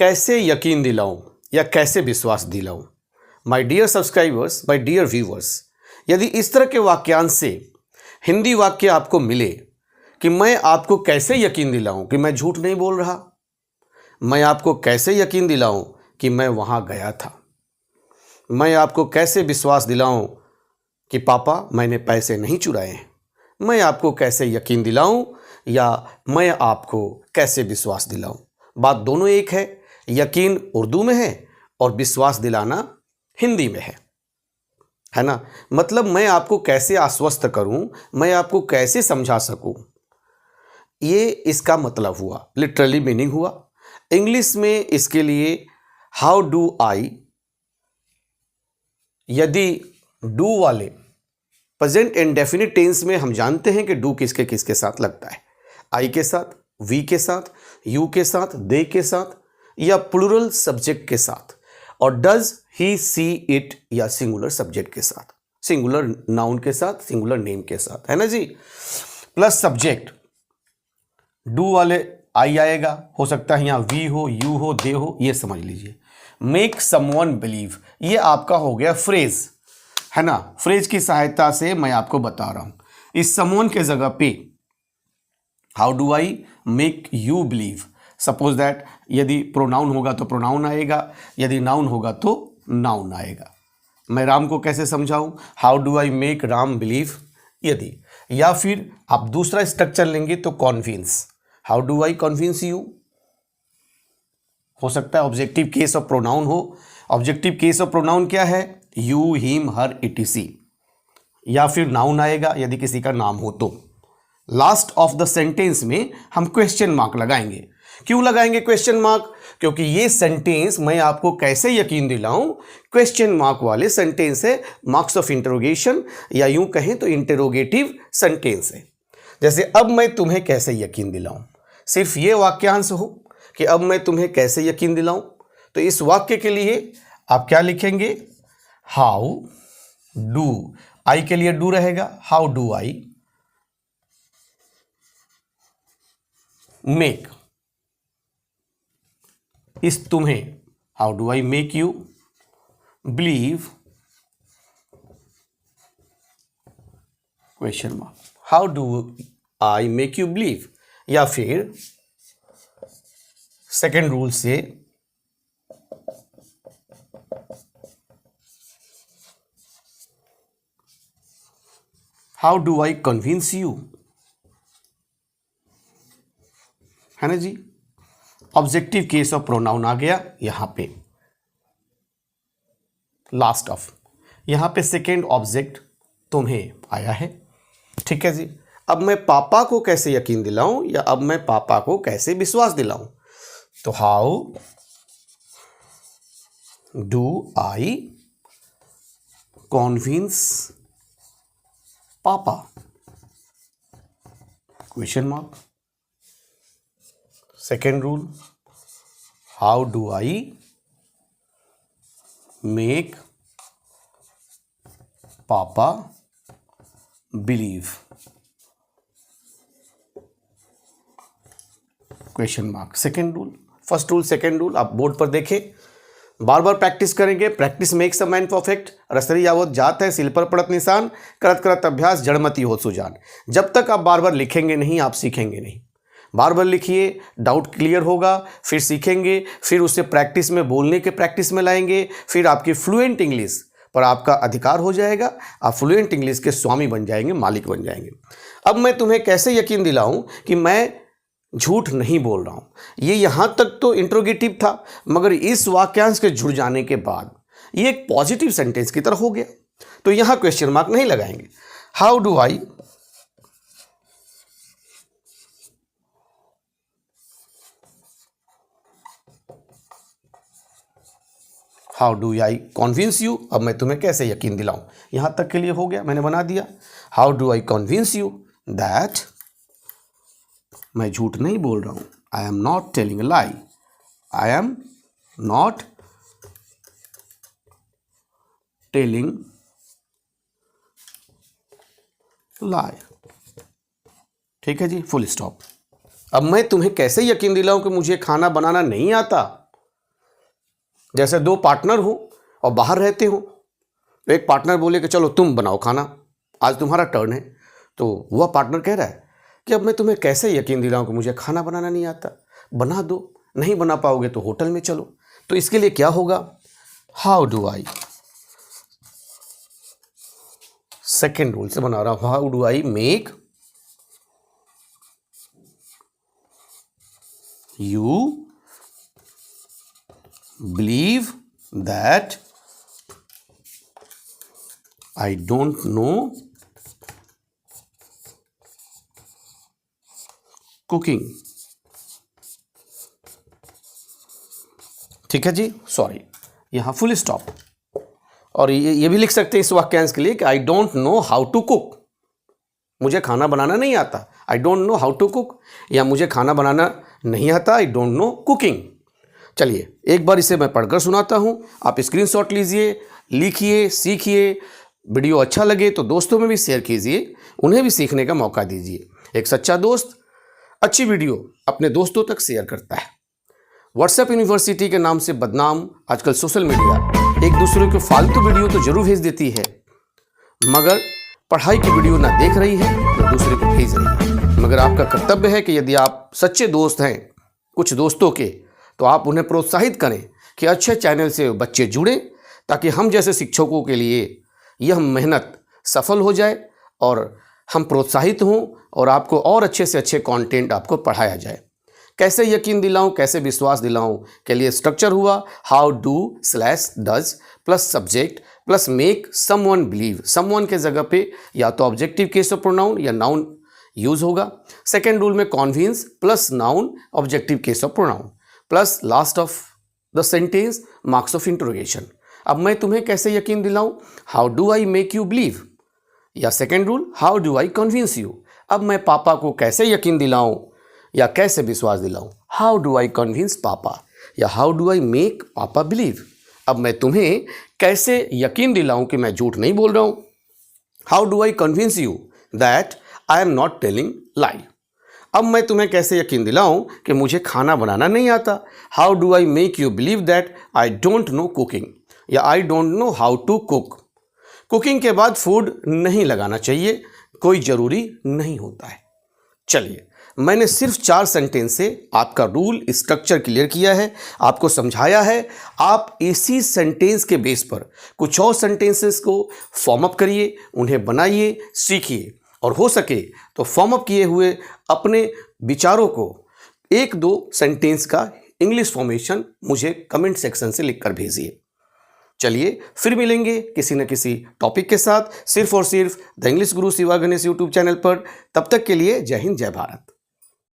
कैसे यकीन दिलाऊं या कैसे विश्वास दिलाऊं। My dear subscribers, my dear viewers, यदि इस तरह के वाक्यांश से हिंदी वाक्य आपको मिले कि मैं आपको कैसे यकीन दिलाऊं कि मैं झूठ नहीं बोल रहा, मैं आपको कैसे यकीन दिलाऊं कि मैं वहां गया था, मैं आपको कैसे विश्वास दिलाऊं कि पापा मैंने पैसे नहीं चुराए हैं, मैं आपको कैसे यकीन दिलाऊं या मैं आपको कैसे विश्वास दिलाऊं। बात दोनों एक है। यकीन उर्दू में है और विश्वास दिलाना हिंदी में है ना। मतलब मैं आपको कैसे आश्वस्त करूं, मैं आपको कैसे समझा सकूं, ये इसका मतलब हुआ, लिटरली मीनिंग हुआ। इंग्लिश में इसके लिए हाउ डू आई, यदि डू वाले प्रेजेंट इंडेफिनिट टेंस में हम जानते हैं कि डू किसके किसके साथ लगता है, आई के साथ, वी के साथ, यू के साथ, दे के साथ या प्लूरल सब्जेक्ट के साथ, और डज ही सी इट या सिंगुलर सब्जेक्ट के साथ, सिंगुलर नाउन के साथ, सिंगुलर नेम के साथ, है ना जी। प्लस सब्जेक्ट, डू वाले आई आएगा, हो सकता है यहां वी हो, यू हो, दे हो, ये समझ लीजिए। मेक समवन बिलीव, ये आपका हो गया फ्रेज, है ना। फ्रेज की सहायता से मैं आपको बता रहा हूं। इस समवन के जगह पे how do I make you believe, suppose that यदि प्रोनाउन होगा तो प्रोनाउन आएगा, यदि नाउन होगा तो नाउन आएगा। मैं राम को कैसे समझाऊं, how do I make Ram believe, यदि, या फिर आप दूसरा स्ट्रक्चर लेंगे तो कॉन्विंस, हाउ डू आई कॉन्विंस यू, हो सकता है ऑब्जेक्टिव केस ऑफ प्रोनाउन हो। ऑब्जेक्टिव केस ऑफ प्रोनाउन क्या है, यू, हिम, हर, इटीसी, या फिर नाउन आएगा यदि किसी का नाम हो तो। लास्ट ऑफ द सेंटेंस में हम क्वेश्चन मार्क लगाएंगे। क्यों लगाएंगे क्वेश्चन मार्क, क्योंकि ये सेंटेंस मैं आपको कैसे यकीन दिलाऊं क्वेश्चन मार्क वाले सेंटेंस है, मार्क्स ऑफ इंटरोगेशन, या यूं कहें तो इंटरोगेटिव सेंटेंस है। जैसे अब मैं तुम्हें कैसे यकीन दिलाऊं, सिर्फ ये वाक्यांश हो कि अब मैं तुम्हें कैसे यकीन दिलाऊं, तो इस वाक्य के लिए आप क्या लिखेंगे, हाउ डू, आई के लिए डू रहेगा, हाउ डू आई मेक, इस तुम्हें, how do I make you believe, question mark, how do I make you believe. या फिर सेकेंड रूल से how do I convince you, है ना जी। ऑब्जेक्टिव केस ऑफ प्रोनाउन आ गया यहां पे, लास्ट ऑफ, यहां पे सेकेंड ऑब्जेक्ट तुम्हें आया है, ठीक है जी। अब मैं पापा को कैसे यकीन दिलाऊं या अब मैं पापा को कैसे विश्वास दिलाऊं, तो how do I convince papa, question mark. Second rule, how do I make papa believe, question mark. Second rule, first rule second rule आप बोर्ड पर देखें, बार बार प्रैक्टिस करेंगे। Practice makes a man perfect, रसरी यावत जात है, सिल पर पड़त निशान, करत करत अभ्यास जड़मती हो सुजान। जब तक आप बार बार लिखेंगे नहीं आप सीखेंगे नहीं। बार बार लिखिए, डाउट क्लियर होगा, फिर सीखेंगे, फिर उसे प्रैक्टिस में बोलने के प्रैक्टिस में लाएंगे, फिर आपकी फ्लुएंट इंग्लिश पर आपका अधिकार हो जाएगा, आप फ्लुएंट इंग्लिश के स्वामी बन जाएंगे, मालिक बन जाएंगे। अब मैं तुम्हें कैसे यकीन दिलाऊं कि मैं झूठ नहीं बोल रहा हूं, ये यहां तक तो इंट्रोगेटिव था, मगर इस वाक्यांश के जुड़ जाने के बाद ये एक पॉजिटिव सेंटेंस की तरह हो गया, तो यहां क्वेश्चन मार्क नहीं लगाएंगे। How do I how do I कॉन्विंस you, अब मैं तुम्हें कैसे यकीन दिलाऊं, यहां तक के लिए हो गया, मैंने बना दिया। How do I कॉन्विंस you that, मैं झूठ नहीं बोल रहा हूं, I am not telling a lie, I am not telling लाई, ठीक है जी, फुल स्टॉप। अब मैं तुम्हें कैसे यकीन दिलाऊं कि मुझे खाना बनाना नहीं आता, जैसे दो पार्टनर हो और बाहर रहते हो, तो एक पार्टनर बोले कि चलो तुम बनाओ खाना, आज तुम्हारा टर्न है। तो वह पार्टनर कह रहा है कि अब मैं तुम्हें कैसे यकीन दिलाऊं कि मुझे खाना बनाना नहीं आता, बना दो, नहीं बना पाओगे तो होटल में चलो। तो इसके लिए क्या होगा, how do I, second rule से बना रहा हूं, how do I make you believe that I don't know cooking। ठीक है जी, सॉरी, यहां फुल स्टॉप। और ये भी लिख सकते हैं इस वाक्यांश के लिए कि I don't know how to cook, मुझे खाना बनाना नहीं आता, I don't know how to cook, या मुझे खाना बनाना नहीं आता, आई डोंट नो कुकिंग। चलिए एक बार इसे मैं पढ़कर सुनाता हूँ, आप स्क्रीनशॉट लीजिए, लिखिए, सीखिए। वीडियो अच्छा लगे तो दोस्तों में भी शेयर कीजिए, उन्हें भी सीखने का मौका दीजिए। एक सच्चा दोस्त अच्छी वीडियो अपने दोस्तों तक शेयर करता है। व्हाट्सएप यूनिवर्सिटी के नाम से बदनाम आजकल सोशल मीडिया एक दूसरे को फालतू वीडियो तो जरूर भेज देती है, मगर पढ़ाई की वीडियो ना देख रही है ना दूसरे को भेज रही है। मगर आपका कर्तव्य है कि यदि आप सच्चे दोस्त हैं कुछ दोस्तों के, तो आप उन्हें प्रोत्साहित करें कि अच्छे चैनल से बच्चे जुड़े, ताकि हम जैसे शिक्षकों के लिए यह मेहनत सफल हो जाए और हम प्रोत्साहित हों और आपको और अच्छे से अच्छे कंटेंट आपको पढ़ाया जाए। कैसे यकीन दिलाऊं, कैसे विश्वास दिलाऊं के लिए स्ट्रक्चर हुआ how do slash does plus subject plus make someone believe. Someone के जगह पे या तो ऑब्जेक्टिव केस ऑफ प्रोनाउन या नाउन यूज होगा। सेकेंड रूल में convince plus noun objective case of pronoun plus last of the sentence marks of interrogation. अब मैं तुम्हें कैसे यकीन दिलाऊं, how do I make you believe, या second rule how do I convince you. अब मैं पापा को कैसे यकीन दिलाऊं या कैसे विश्वास दिलाऊं, हाउ डू आई कन्विंस पापा, या how do I make papa believe. अब मैं तुम्हें कैसे यकीन दिलाऊं कि मैं झूठ नहीं बोल रहा हूं, how do I convince you that I am not telling लाई। अब मैं तुम्हें कैसे यकीन दिलाऊं कि मुझे खाना बनाना नहीं आता, how do I make you believe that I don't know cooking, या I don't know how to cook. Cooking के बाद फूड नहीं लगाना चाहिए, कोई ज़रूरी नहीं होता है। चलिए मैंने सिर्फ 4 सेंटेंस से आपका रूल स्ट्रक्चर क्लियर किया है, आपको समझाया है। आप इसी सेंटेंस के बेस पर कुछ और सेंटेंसेस को फॉर्म अप करिए, उन्हें बनाइए, सीखिए, और हो सके तो फॉर्म अप किए हुए अपने विचारों को 1-2 सेंटेंस का इंग्लिश फॉर्मेशन मुझे कमेंट सेक्शन से लिखकर भेजिए। चलिए फिर मिलेंगे किसी न किसी टॉपिक के साथ, सिर्फ और सिर्फ the English Guru Shiva Ganesh YouTube channel पर। तब तक के लिए जय हिंद, जय भारत।